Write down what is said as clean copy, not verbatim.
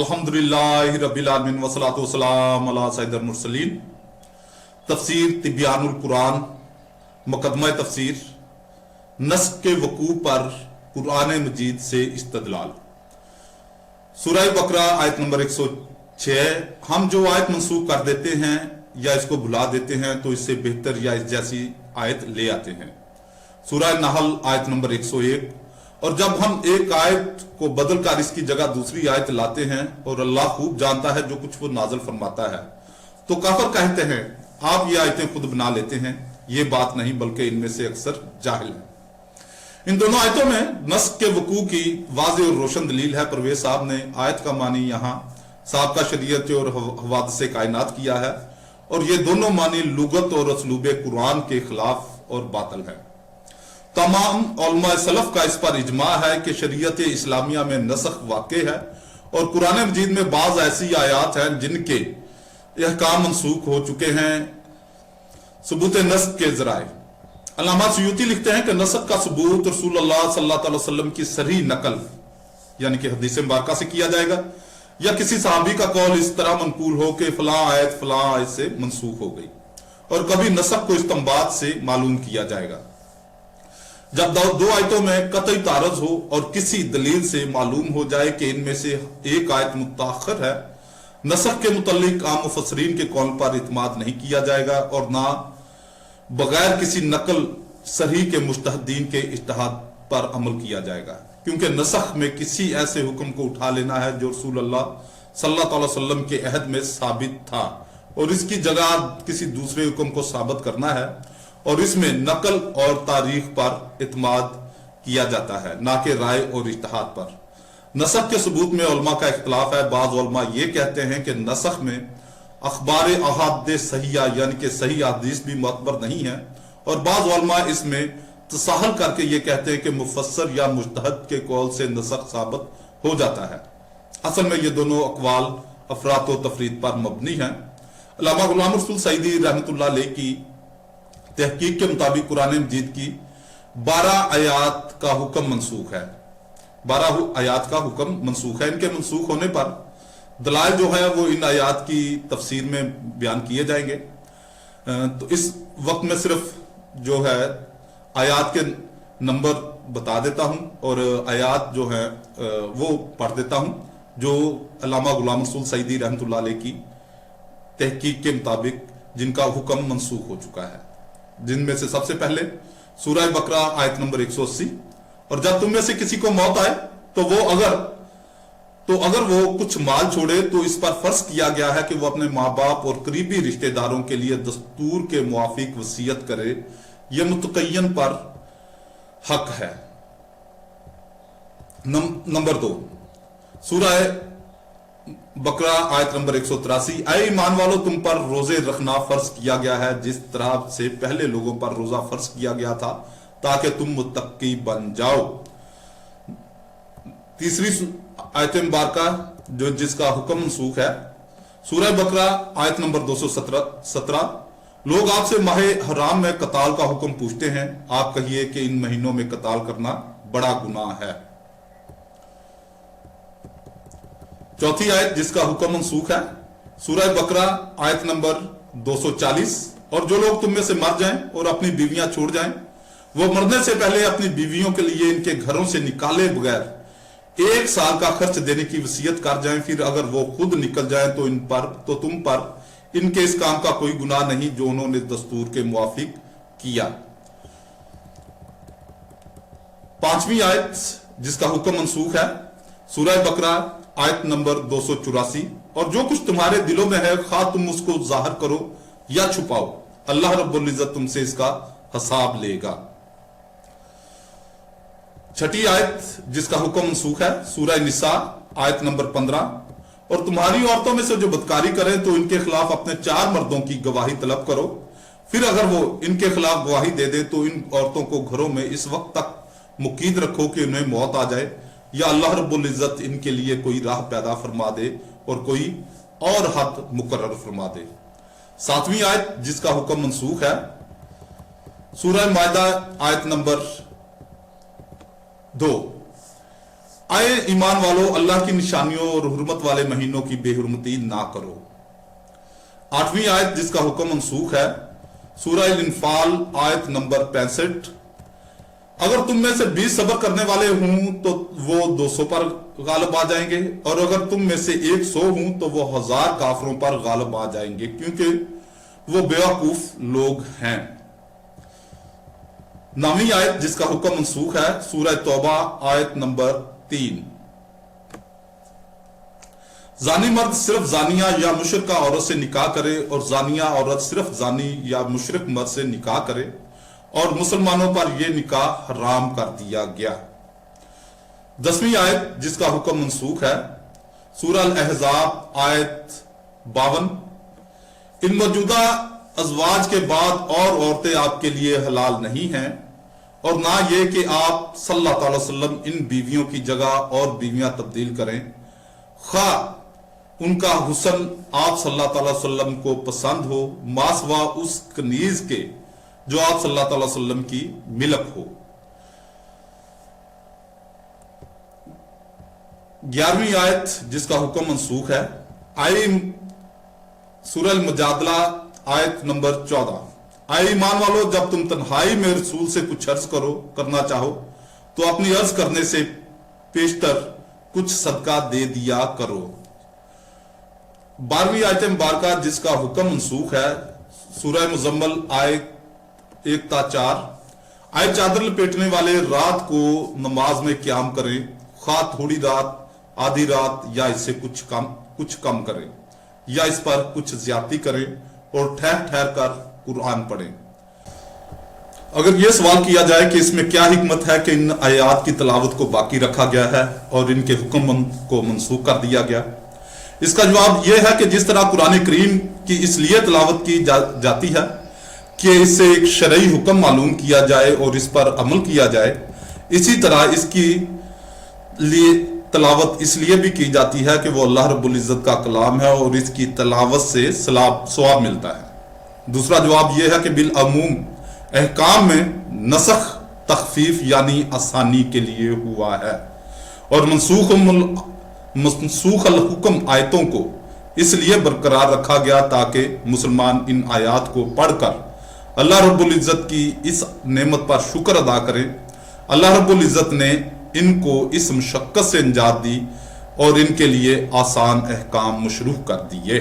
अल्हम्दुलिल्लाहि रब्बिल आलमीन वस्सलातु वस्सलाम अला सय्यिदिल मुरसलीन। तफसीर तिब्यानुल कुरान, मुकदमा तफसीर, नस्ख के वकू पर कुरान मजीद से इस्तदलाल। सूरह बकरा आयत नंबर 106। हम जो आयत मंसूख कर देते हैं या इसको भुला देते हैं तो इससे बेहतर या इस जैसी आयत ले आते हैं। सूरह नहल आयत नंबर 101। और जब हम एक आयत को बदल कर इसकी जगह दूसरी आयत लाते हैं और अल्लाह खूब जानता है जो कुछ वो नाजल फरमाता है, तो काफिर कहते हैं आप ये आयतें खुद बना लेते हैं। ये बात नहीं, बल्कि इनमें से अक्सर जाहिल है। इन दोनों आयतों में नस्ख के वकू की वाज़ेह और रोशन दलील है। परवेज साहब ने आयत का मानी यहाँ साबका शरीयत और हवादिस कायनात किया है, और ये दोनों मानी लुगत और असलूब कुरान के खिलाफ और बातिल है। तमाम उलमा सलफ का इस पर इजमा है कि शरीयत इस्लामिया में नस्ख वाक़ई है, और कुरान मजीद में बाज ऐसी आयात हैं जिनके अहकाम मनसूख हो चुके हैं सबूत नस्ख के जराए। अल्लामा सुयूती लिखते हैं कि नस्ख का सबूत रसूलुल्लाह सल्लल्लाहु अलैहि वसल्लम की सही नकल यानी कि हदीस मुबारका से किया जाएगा, या किसी सहाबी का कौल इस तरह मनकूल हो कि फलां आयत से मनसूख हो गई, और कभी नस्ख को इस्तिंबात से मालूम किया जाएगा। जब दो आयतों में कतई तारज हो और किसी दलील से मालूम हो जाए कि इनमें से एक आयत मुताखिर है, नस्ख के मुतल्लिक आम मुफस्सरीन के कौल पर इत्माद नहीं किया जाएगा, और ना बगैर किसी नकल सही के मुज्तहिदीन के इज्तिहाद पर अमल किया जाएगा, क्योंकि नस्ख में किसी ऐसे हुक्म को उठा लेना है जो रसूलुल्लाह सल्लल्लाहु अलैहि वसल्लम के अहद में साबित था, और इसकी जगह किसी दूसरे हुक्म को साबित करना है, और इसमें नकल और तारीख पर इत्माद किया जाता है, ना कि राय और इज्तिहाद पर। नस्ख के सबूत में उलमा का इख्तिलाफ है। बाज उलमा ये कहते हैं कि नस्ख में अखबार अहाद सहिया यानी कि सही हदीस भी मुतबर नहीं है, और बाज उलमा इसमें तसाहल करके ये कहते हैं कि मुफस्सर या मुज्तहिद के कौल से नस्ख साबित हो जाता है। असल में ये दोनों अकवाल अफरात व तफरीद पर मबनी हैं। अल्लामा गुलाम रसूल सईदी रहमतुल्लाह अलैह की तहकीक के मुताबिक कुरान मजीद की 12 आयात का हुक्म मनसूख है। 12 आयात का हुक्म मनसूख है। इनके मनसूख होने पर दलाइल जो है वो इन आयात की तफसीर में बयान किए जाएंगे। तो इस वक्त में सिर्फ जो है आयात के नंबर बता देता हूं, और आयात जो है वो पढ़ देता हूं जो अल्लामा गुलाम रसूल सईदी रहमतुल्लाह अलैह की तहकीक के मुताबिक जिनका हुक्म मनसूख हो चुका है। जिनमें से सबसे पहले सूरह बकरा आयत नंबर 180। और जब तुम में से किसी को मौत आए तो अगर वो कुछ माल छोड़े तो इस पर फर्ज किया गया है कि वो अपने माँ बाप और करीबी रिश्तेदारों के लिए दस्तूर के मुआफिक वसीयत करे। यह मुतकय्यन पर हक है। नंबर 2 सूरह बकरा आयत नंबर 183। ऐ ईमान वालों, तुम पर रोजे रखना फर्ज किया गया है जिस तरह से पहले लोगों पर रोजा फर्ज किया गया था, ताकि तुम मुत्तकी बन जाओ। तीसरी आयत मुबारका जो जिसका हुक्म मनसूख है, सूरह बकरा आयत नंबर 217। लोग आपसे माह हराम में कताल का हुक्म पूछते हैं, आप कहिए कि इन महीनों में कताल करना बड़ा गुनाह है। चौथी आयत जिसका हुक्म मनसूख है, सूरह बकरा आयत नंबर 240। और जो लोग तुम में से मर जाएं और अपनी बीवियां छोड़ जाएं, वो मरने से पहले अपनी बीवियों के लिए इनके घरों से निकाले बगैर 1 साल का खर्च देने की वसीयत कर जाएं। फिर अगर वो खुद निकल जाएं तो तुम पर इनके इस काम का कोई गुनाह नहीं जो उन्होंने दस्तूर के मुआफिक किया। पांचवी आयत जिसका हुक्म मनसूख है, सूरह बकरा आयत नंबर 284। और जो कुछ तुम्हारे दिलों में है, खा तुम उसको जाहिर करो या छुपाओ, अल्लाह रब्बुल इज्जत तुमसे इसका हिसाब लेगा। छठी आयत जिसका हुक्म मनसूख है, सूरह निसा आयत नंबर 15। और तुम्हारी औरतों में से जो बदकारी करें तो इनके खिलाफ अपने 4 मर्दों की गवाही तलब करो। फिर अगर वो इनके खिलाफ गवाही दे दे तो इन औरतों को घरों में इस वक्त तक मुकीद रखो कि उन्हें मौत आ जाए, या अल्लाह रब्बुल इज्जत इनके लिए कोई राह पैदा फरमा दे और कोई और हद मुकर्रर फरमा दे। 7वीं आयत जिसका हुक्म मनसूख है, सूरह मायदा आयत नंबर 2। आए ईमान वालों, अल्लाह की निशानियों और हुर्मत वाले महीनों की बेहुरमती ना करो। 8वीं आयत जिसका हुक्म मनसूख है, सूरह अल-इंफाल आयत नंबर 65। अगर तुम में से 20 सब्र करने वाले हों तो वो 200 पर गालिब आ जाएंगे, और अगर तुम में से 100 हों तो वो 1000 काफरों पर गालिब आ जाएंगे, क्योंकि वो बेवकूफ लोग हैं। 9वीं आयत जिसका हुक्म मनसूख है, सूरह तौबा आयत नंबर 3। जानी मर्द सिर्फ जानिया या मुशरिका औरत से निकाह करे, और जानिया औरत सिर्फ जानी या मुशरिक मर्द से निकाह करे, और मुसलमानों पर यह निकाह हराम कर दिया गया। 10वीं आयत जिसका हुक्म मनसूख है, सूरह अल-अहज़ाब आयत 52। इन मौजूदा अज़वाज के बाद और औरतें आपके लिए हलाल नहीं हैं, और ना ये कि आप सल्लल्लाहु अलैहि वसल्लम इन बीवियों की जगह और बीवियां तब्दील करें, खा उनका हुस्न आप सल्लल्लाहु अलैहि वसल्लम को पसंद हो, मासवा उस कनीज के जो आप सल्लल्लाहु अलैहि वसल्लम की मिलक हो। 11वीं आयत जिसका हुक्म मनसूख है, आई सूरह अल-मुजादला आयत नंबर 14। आए ईमान वालों, जब तुम तन्हाई में रसूल से कुछ अर्ज करना चाहो तो अपनी अर्ज करने से पेशतर कुछ सदका दे दिया करो। 12वीं आयत मुबारका जिसका हुक्म मनसूख है, सूरह मुजम्मल आयत 1-4। आए चादर लपेटने वाले रात को नमाज में क्याम करें, खा थोड़ी रात, आधी रात, या इससे कुछ कम करें, या इस पर कुछ ज्यादती करें, और ठहर ठहर कर कुरान पढ़ें। अगर यह सवाल किया जाए कि इसमें क्या हिकमत है कि इन आयात की तलावत को बाकी रखा गया है और इनके हुक्म को मनसूख कर दिया गया, इसका जवाब यह है कि जिस तरह कुरान करीम की इसलिए तलावत की जाती है कि इससे एक शरई हुक्म मालूम किया जाए और इस पर अमल किया जाए, इसी तरह इसकी लिए तलावत इसलिए भी की जाती है कि वो अल्लाह रब्बुल इज्जत का कलाम है और इसकी तलावत से सवाब मिलता है। दूसरा जवाब यह है कि बिल अमूम अहकाम में नसख तखफीफ यानी आसानी के लिए हुआ है, और मनसूख अल हुक्म आयतों को इसलिए बरकरार रखा गया ताकि मुसलमान इन आयात को पढ़कर अल्लाह रब्बुल इज्जत की इस नेमत पर शुक्र अदा करें। अल्लाह रब्बुल इज्जत ने इनको इस मुशक्कत से निजात दी और इनके लिए आसान अहकाम मशरूह कर दिए।